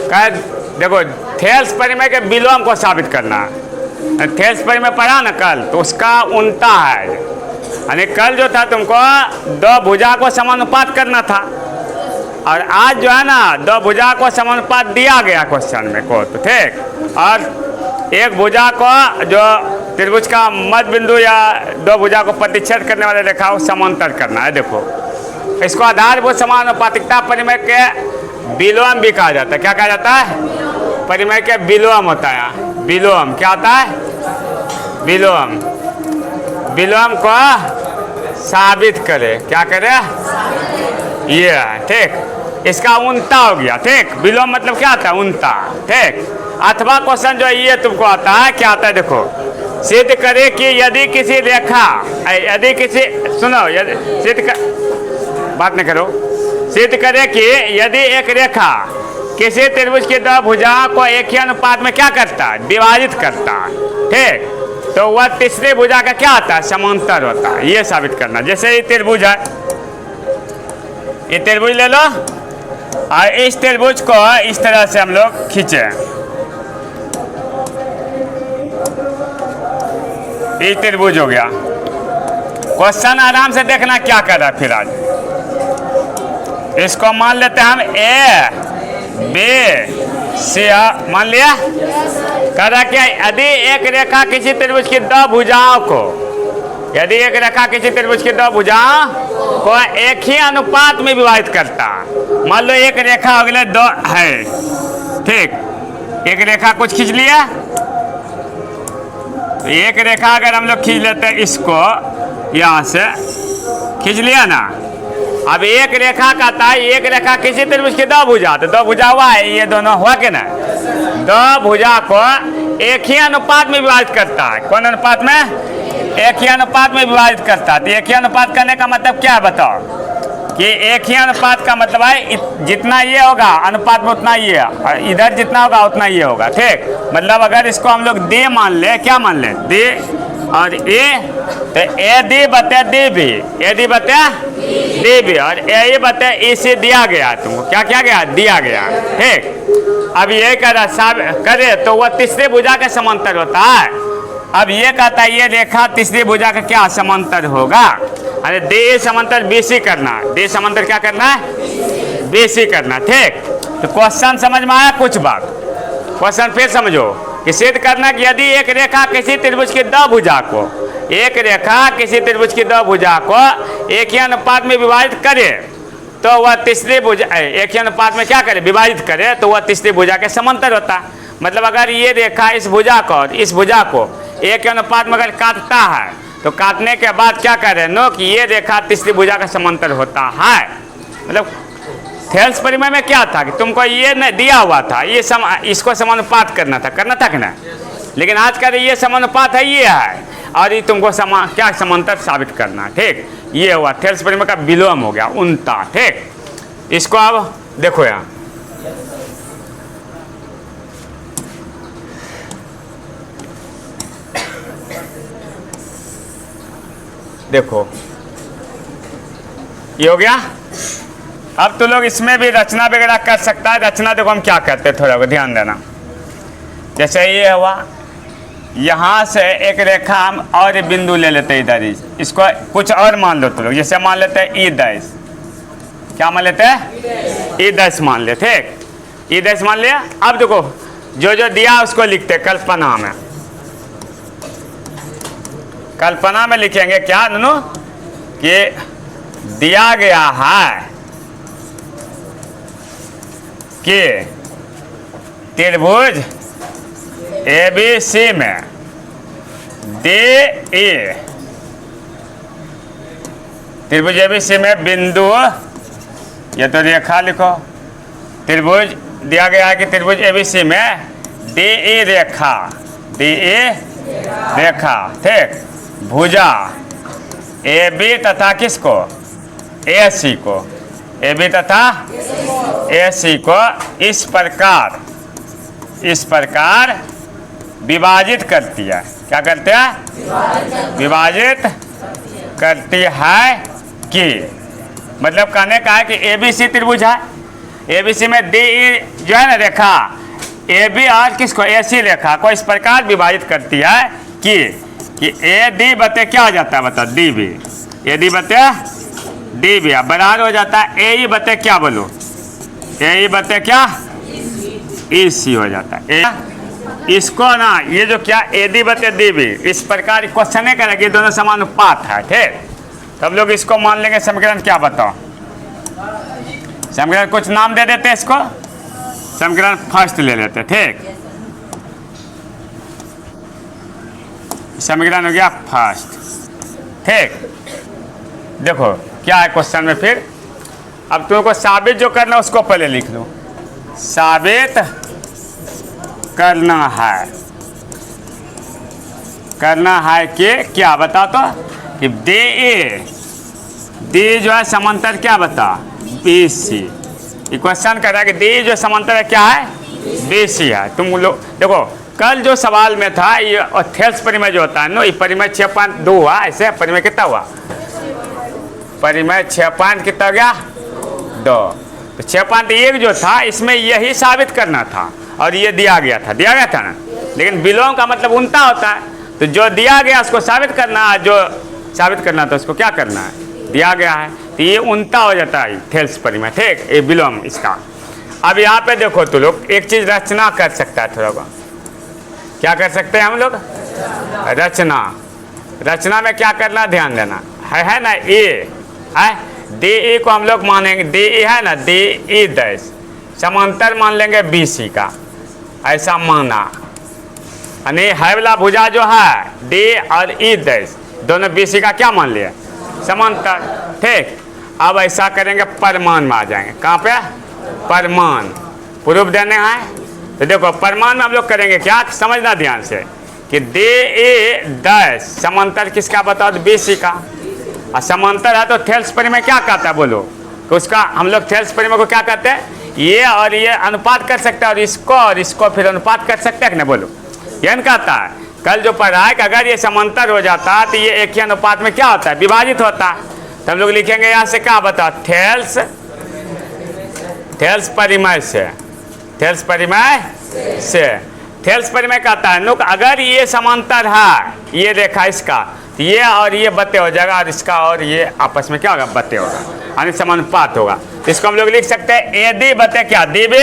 देखो थेल्स परिमेय के विलोम को साबित करना है। थेल्स परिमेय पढ़ा ना कल, तो उसका उल्टा है। यानी कल जो था तुमको दो भुजा को समानुपात करना था, और आज जो है ना दो भुजा को समानुपात दिया गया क्वेश्चन में को, तो ठीक। और एक भुजा को जो त्रिभुज का मध्य बिंदु या दो भुजा को प्रतिच्छेद करने वाले रेखा को समांतर करना है। देखो इसको आधारभूत समानुपातिकता परिमेय के विलोम भी कहा जाता है। क्या कहा जाता है? परिमेय के विलोम होता है। विलोम क्या होता है? विलोम। विलोम को साबित करे, क्या करे? ये है, ठीक। इसका उल्टा हो गया, ठीक। विलोम मतलब क्या आता है? उल्टा, ठीक। अथवा क्वेश्चन जो ये तुमको आता है, क्या आता है? देखो सिद्ध करे कि यदि किसी रेखा, यदि किसी, सुनो, यदि सिद्ध कर, बात नहीं करो। सिद्ध करे कि यदि एक रेखा किसी त्रिभुज की दो भुजाओं को एक ही अनुपात में क्या करता है? विभाजित करता है, ठीक। तो वह तीसरी भुजा का क्या होता है? समांतर होता है। ये साबित करना। जैसे ये त्रिभुज है, ये त्रिभुज ले लो, और इस त्रिभुज को इस तरह से हम लोग खींचे, ये त्रिभुज हो गया। क्वेश्चन आराम से देखना क्या कर रहा है। फिर आज इसको मान लेते हैं हम ए बी सी, मान लिया। कह रहा क्या? यदि एक रेखा किसी त्रिभुज की दो भुजाओं को, यदि एक रेखा किसी त्रिभुज की दो भुजाओं को एक ही अनुपात में विभाजित करता, मान लो एक रेखा हो गया दो है, ठीक। एक रेखा कुछ खींच लिया, तो एक रेखा अगर हम लोग खींच लेते हैं, इसको यहाँ से खींच लिया ना। अब एक रेखा का था, एक रेखा किसी त्रिभुज की दो भुजा, तो दो भुजा हुआ है, ये दोनों हुआ कि ना? दो भुजा को एक ही अनुपात में विभाजित करता है। कौन अनुपात में? एक ही अनुपात में विभाजित करता है। तो एक ही अनुपात करने का मतलब क्या है बताओ? कि एक ही अनुपात का मतलब है जितना ये होगा अनुपात में उतना ये, और इधर जितना होगा उतना ये होगा, ठीक। मतलब अगर इसको हम लोग दे मान ले, क्या मान ले? दे और ए, तो ए डी बटे डी बी, ए डी बटे डी बी, और ए बटे ई से दिया गया तुमको। क्या क्या गया? दिया गया, ठीक। अब ये करे तो वह तीसरी भुजा के समांतर होता है। अब ये कहता है ये रेखा तीसरी भुजा का क्या समांतर होगा? अरे डी समांतर बीसी करना, डी समांतर क्या करना है? बीसी करना, ठीक। तो क्वेश्चन समझ में आया? कुछ बात क्वेश्चन फिर समझो कि सिद्ध करना कि यदि एक रेखा किसी त्रिभुज की दो भुजा को, एक रेखा किसी त्रिभुज की दो भुजा को एक ही अनुपात में विभाजित करे, तो वह तीसरी भुजा, एक ही अनुपात में क्या करे? विभाजित करे, तो वह तीसरी भुजा के समांतर होता। मतलब अगर ये रेखा इस भुजा को और इस भुजा को एक अनुपात में अगर काटता है, तो काटने के बाद क्या कह रहे नो कि ये रेखा तीसरी भुजा का समांतर होता है। मतलब थेल्स परिमेय में क्या था कि तुमको ये न दिया हुआ था, ये इसको समानुपात करना था कि ना? लेकिन आज का ये समानुपात है, ये है, और ये तुमको क्या समांतर साबित करना, ठीक। ये हुआ थेल्स परिमेय का विलोम हो गया, उल्टा, ठीक। इसको अब देखो यहाँ, देखो ये हो गया। अब तो लोग इसमें भी रचना वगैरह कर सकता है। रचना देखो हम क्या करते हैं, थोड़ा ध्यान देना। जैसे ये हुआ, यहाँ से एक रेखा हम और बिंदु ले लेते हैं इधर ही, इसको कुछ और मान लो तो लोग, जैसे मान लेते हैं ई डैश। क्या मान लेते हैं? ई डैश मान ले, ठीक। ई डैश मान लिया। अब देखो जो जो दिया उसको लिखते कल्पना में। कल्पना में लिखेंगे क्या ननू? कि दिया गया है कि त्रिभुज ABC में DE, त्रिभुज ABC में बिंदु, ये तो रेखा लिखो, त्रिभुज दिया गया है कि त्रिभुज ABC में DE रेखा, DE रेखा, ठीक। भुजा AB तथा किसको? AC को, AB तथा AC को इस प्रकार विभाजित करती है। क्या करते हैं? विभाजित करती है कि, मतलब कहने का है कि ABC त्रिभुज है, ABC में DE जो है ना रेखा AB और किसको AC रेखा को इस प्रकार विभाजित करती है कि AD बते क्या हो जाता है बता DB, AD बते DB बराबर हो जाता है AE बते क्या बोलो, AE बते क्या EC हो जाता है। इसको ना ये जो क्या AD बते DB इस प्रकार क्वेश्चन है करेंगे दोनों समानुपात है, ठीक। तब लोग इसको मान लेंगे समीकरण क्या बताओ, समीकरण कुछ नाम दे देते हैं इसको, समीकरण फर्स्ट ले लेते, ठीक। समीकरण हो गया फर्स्ट, ठीक। देखो क्या है क्वेश्चन में, फिर अब तुमको साबित जो करना है उसको पहले लिख लो। साबित करना है कि क्या बता तो कि डी जो है समांतर क्या बता BC, ये क्वेश्चन कर रहा है कि डी जो समांतर है क्या है BC है। तुम लोग देखो कल जो सवाल में था ये थेल्स परिमेय जो होता है नो, ये परिमेय 6.2 हुआ, ऐसे परिमेय कितना हुआ, परिमेय 6 कितना हो गया 2, तो 6.1 जो था इसमें यही साबित करना था और ये दिया गया था ना, लेकिन विलोम का मतलब उल्टा होता है, तो जो दिया गया उसको साबित करना है, जो साबित करना था उसको क्या करना है, दिया गया है, तो ये उल्टा हो जाता है थेल्स परिमेय, ठीक, ये विलोम इसका। अब यहाँ पे देखो तो लोग एक चीज रचना कर सकता है, थोड़ा क्या कर सकते हैं हम लोग, रचना में क्या करना ध्यान देना है ना, ए है DE को हम लोग मानेंगे, DE है ना DE डैश समांतर मान लेंगे BC का, ऐसा माना, यानी है वाला भुजा जो है D और E डैश दोनों BC का क्या मान लिया समांतर, ठीक। अब ऐसा करेंगे परमान में आ जाएंगे, कहाँ पे परमान प्रूफ देने हैं, तो देखो परमान में हम लोग करेंगे क्या, समझना ध्यान से कि DE डैश समांतर किसका बताओ तो BC का, और समांतर है तो थेल्स परिमेय क्या कहता है बोलो, तो उसका हम लोग थेल्स परिमेय को क्या कहते हैं, ये और ये अनुपात कर सकते हैं और इसको फिर अनुपात कर सकते हैं कि नहीं बोलो, यह कहता है। कल जो पढ़ा है कि अगर ये समांतर हो जाता है तो ये एक ही अनुपात में क्या होता है विभाजित होता है, तो हम लोग लिखेंगे यहाँ से क्या बता थेल्स परिमेय कहता है लोग अगर ये समांतर है ये रेखा इसका, ये और ये बत्ते हो जाएगा और इसका और ये आपस में क्या होगा बत्ते होगा, यानी समानुपात होगा, तो इसको हम लोग लिख सकते हैं AD बत्ते क्या DB,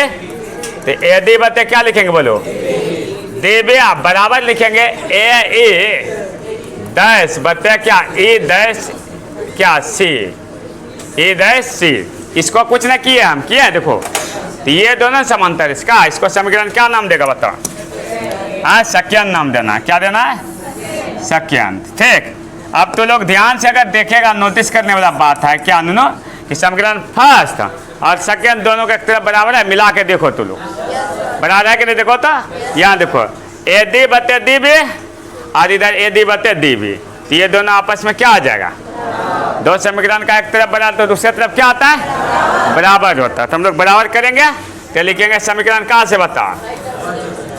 तो AD बत्ते क्या लिखेंगे बोलो DB, आप बराबर लिखेंगे AE डैश बत्ते क्या E डैश क्या E डैश C, इसको कुछ ना किए हम किए देखो, तो ये दोनों समांतर इसको समीकरण क्या नाम देगा बताओ, हाँ सख्यान नाम देना, क्या देना है सख्यान, ठीक। अब तो लोग ध्यान से अगर देखेगा नोटिस करने वाला बात है क्या नो कि समीकरण फर्स्ट और सेकेंड दोनों का एक तरफ बराबर है, मिला के देखो तो लोग बराबर है कि नहीं, देखो तो यहाँ देखो AD बटे DB और इधर AD बटे DB, तो ये दोनों आपस में क्या आ जाएगा, दो समीकरण का एक तरफ बराबर तो दूसरी तरफ क्या आता है बराबर होता है, तो हम लोग बराबर करेंगे तो लिखेंगे समीकरण कहाँ से बताओ,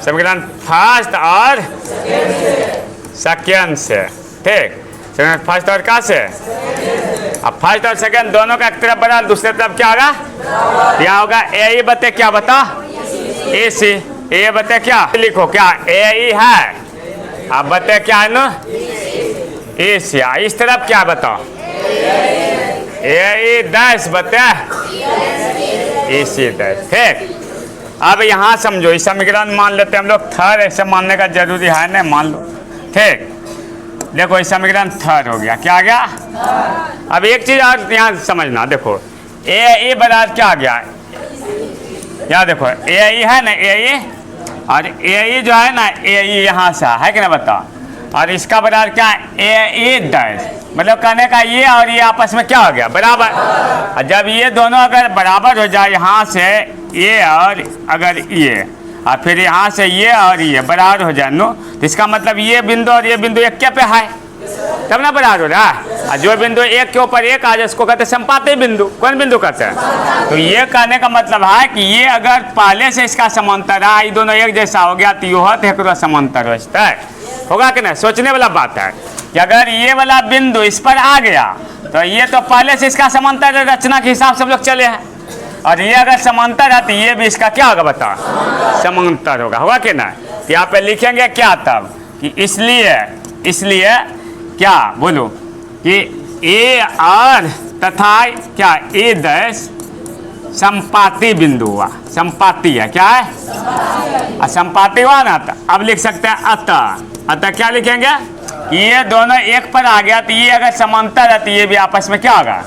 समीकरण फर्स्ट और सेकेंड से, ठीक, समीकरण फर्स्ट और कहाँ से, अब फर्स्ट और सेकेंड दोनों का एक तरफ बराबर दूसरी तरफ क्या होगा, यहाँ होगा AE बटे क्या बता AC, A बटे क्या लिखो क्या AE है, अब बटे क्या है ना AC, इस तरफ क्या बताओ AE डैश बटे AC डैश, ठीक। अब यहाँ समझो इस समीकरण मान लेते हैं हम लोग थर्ड, ऐसे मानने का जरूरी है नहीं, मान लो, ठीक। देखो इस समीकरण थर्ड हो गया, क्या आ गया, अब एक चीज और यहाँ समझना, देखो AE बराबर क्या आ गया, यहाँ देखो AE है ना AE, और AE जो है ना AE यहाँ से है कि ना बताओ, और इसका बराबर क्या AE डैश, मतलब कहने का ये और ये आपस में क्या हो गया बराबर, और जब ये दोनों अगर बराबर हो जाए यहाँ से ये और अगर ये और फिर यहाँ से ये और ये बराबर हो जाए नो, तो इसका मतलब ये बिंदु और ये बिंदु एक के पे है तब ना बराबर हो रहा है, और जो बिंदु एक के ऊपर एक आ जाए उसको कहते हैं संपाती बिंदु, कौन बिंदु कहते हैं, तो ये कहने का मतलब है कि ये अगर पहले से इसका समांतर है, ये दोनों एक जैसा हो गया तो यो एक समांतर होगा कि नहीं, सोचने वाला बात है कि अगर ये वाला बिंदु इस पर आ गया तो ये तो पहले से इसका समांतर रचना के हिसाब से हम लोग चले हैं, और ये अगर समांतर है तो ये भी इसका क्या होगा बता, समांतर होगा कि ना। तो यहाँ पे लिखेंगे क्या तब कि इसलिए क्या बोलो कि ए और तथा क्या ए डैश संपाती बिंदु हुआ, संपाती है क्या है, संपाती हुआ ना। तो अब लिख सकते हैं अतः क्या लिखेंगे कि ये दोनों एक पर आ गया तो ये अगर समांतर है तो ये भी आपस में क्या होगा,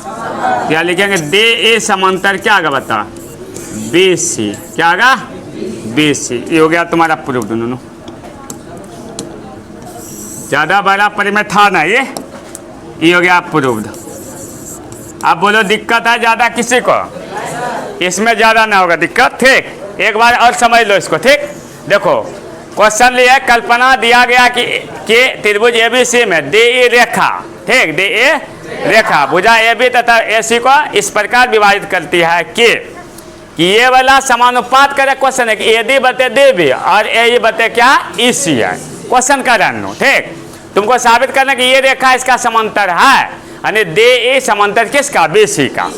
क्या लिखेंगे दे ए समांतर क्या होगा बता, BC क्या होगा, BC। ये हो गया तुम्हारा प्रूफ दोनों, ज़्यादा बड़ा परिमेय था ना ये हो गया प्रूव्ड। अब बोलो दिक्कत है ज़्यादा किसी को, इसमें ज़्यादा ना होगा दिक्कत, ठीक। एक बार और समझ लो इसको, ठीक। देखो क्वेश्चन लिया, कल्पना दिया गया कि त्रिभुज ABC में दे ए रेखा, ठीक, दे ए रेखा भुजा AB तथा AC को इस प्रकार विभाजित करती है कि ये वाला समानुपात करे। क्वेश्चन है कि AD बते DB और AE बते क्या EC है, क्वेश्चन का रन, ठीक। तुमको साबित करना कि ये रेखा इसका समांतर है, यानी DE समांतर किसका, BC का,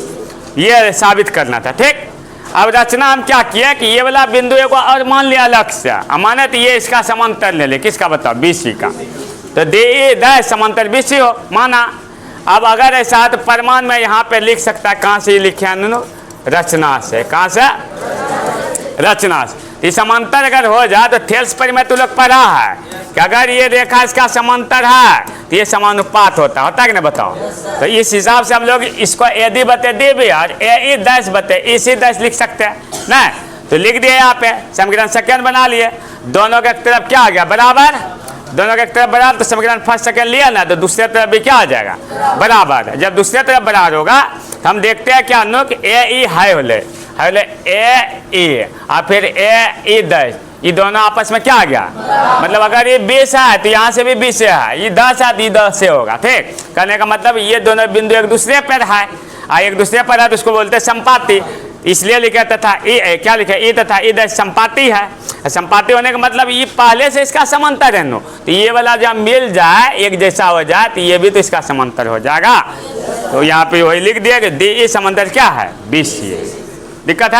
ये साबित करना था, ठीक। अब रचना हम क्या किया कि ये वाला बिंदु एक और मान लिया अलग से, माने तो ये इसका समांतर ले ले, किसका बताओ, BC का। तो DE डैश समांतर BC हो माना। अब अगर ऐसा है तो प्रमाण में यहाँ पे लिख सकता है, कहाँ से लिखे रचना से, कहाँ से, रचना से। ये समांतर अगर हो जाए तो थेल्स परिमेय तो लोग पढ़ा है कि अगर ये रेखा इसका समांतर है तो ये समानुपात होता है कि नहीं बताओ। तो इस हिसाब से हम लोग इसको AD बते DB और AE डैश बते EC डैश लिख सकते हैं ना। तो लिख दिए यहाँ पे, समीकरण सेकंड बना लिए, दोनों के तरफ क्या आ गया बराबर, दोनों के तरफ बराबर। तो समीकरण फर्स्ट सेकंड लिया ना, तो दूसरे तरफ भी क्या आ जाएगा बराबर। जब दूसरे तरफ बराबर होगा तो हम देखते हैं क्या नो कि AE हाई होले AE और फिर AE डैश, ये दोनों आपस में क्या आ गया, मतलब अगर ये 20 है तो यहाँ से भी 20 है, ये 10 है तो ये 10 से होगा, ठीक। कहने का मतलब ये दोनों बिंदु एक दूसरे पर है, एक दूसरे पर है तो उसको बोलते हैं संपाती। इसलिए लिखा तथा ए क्या लिखा, E तथा E डैश संपाती है। संपाती होने का मतलब ये पहले से इसका समांतर है नो, तो ये वाला जब मिल जाए एक जैसा हो जाए तो ये भी तो इसका समांतर हो जाएगा। तो यहाँ पे वही लिख दिया कि DE समांतर क्या है, BC। दिक्कत है।